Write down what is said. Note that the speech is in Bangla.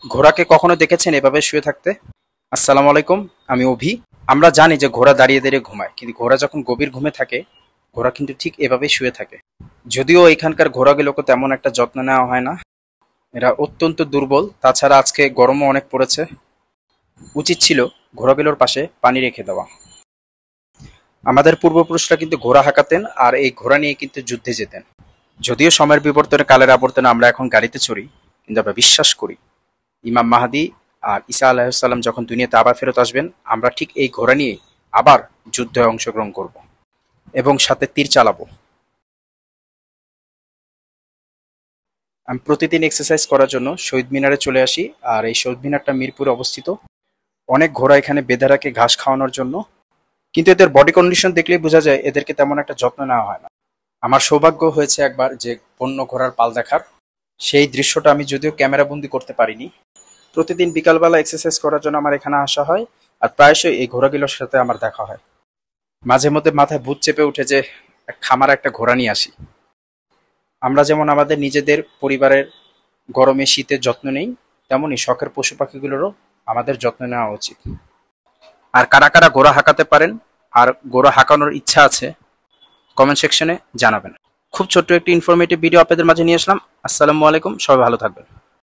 ঘোড়াকে কখনো দেখেছেন এভাবে শুয়ে থাকতে? আসসালামু আলাইকুম, আমি অভি। আমরা জানি যে ঘোড়া দাঁড়িয়ে দাঁড়িয়ে ঘুমায়, কিন্তু ঘোড়া যখন গভীর ঘুমে থাকে, ঘোড়া কিন্তু ঠিক এভাবেই শুয়ে থাকে। যদিও এখানকার ঘোড়াগুলোকে তেমন একটা যত্ন নেওয়া হয় না, এরা অত্যন্ত দুর্বল। তাছাড়া আজকে গরমও অনেক পড়েছে। উচিত ছিল ঘোড়াগুলোর পাশে পানি রেখে দেওয়া। আমাদের পূর্বপুরুষরা কিন্তু ঘোড়া হাঁকাতেন, আর এই ঘোড়া নিয়ে কিন্তু যুদ্ধে যেতেন। যদিও সময়ের বিবর্তনে, কালের আবর্তনে আমরা এখন গাড়িতে চড়ি, কিন্তু আমরা বিশ্বাস করি ইমাম মাহাদি আর ঈসা আলাইহিসসালাম যখন দুনিয়াতে আবার ফেরত আসবেন, আমরা ঠিক এই ঘোড়া নিয়ে আবার যুদ্ধে অংশগ্রহণ করব এবং সাথে তীর চালাবো। আমি প্রতিদিন এক্সারসাইজ করার জন্য শহীদ মিনারে চলে আসি, আর এই শহীদ মিনারটা মিরপুরে অবস্থিত। অনেক ঘোড়া এখানে বেঁধে রাখে ঘাস খাওয়ানোর জন্য, কিন্তু এদের বডি কন্ডিশন দেখলেই বোঝা যায় এদেরকে তেমন একটা যত্ন নেওয়া হয় না। আমার সৌভাগ্য হয়েছে একবার যে বন্য ঘোড়ার পাল দেখার। সেই দৃশ্যটা আমি যদিও ক্যামেরা বন্দি করতে পারিনি। প্রতিদিন বিকালবেলা এক্সারসাইজ করার জন্য আমার এখানে আসা হয়, আর প্রায়শই এই ঘোড়াগুলোর সাথে আমার দেখা হয়। মাঝে মধ্যে মাথায় ভূত চেপে উঠে যে খামারে একটা ঘোড়া নিয়ে আসি। আমরা যেমন আমাদের নিজেদের পরিবারের গরমে শীতের যত্ন নেই, তেমনি শখের পশু পাখিগুলোরও আমাদের যত্ন নেওয়া উচিত। আর কারা কারা ঘোড়া হাঁকাতে পারেন আর ঘোড়া হাঁকানোর ইচ্ছা আছে, কমেন্ট সেকশনে জানাবেন। খুব ছোট্ট একটি ইনফরমেটিভ ভিডিও আপনাদের মাঝে নিয়ে আসলাম। আসসালামু আলাইকুম, সবাই ভালো থাকবেন।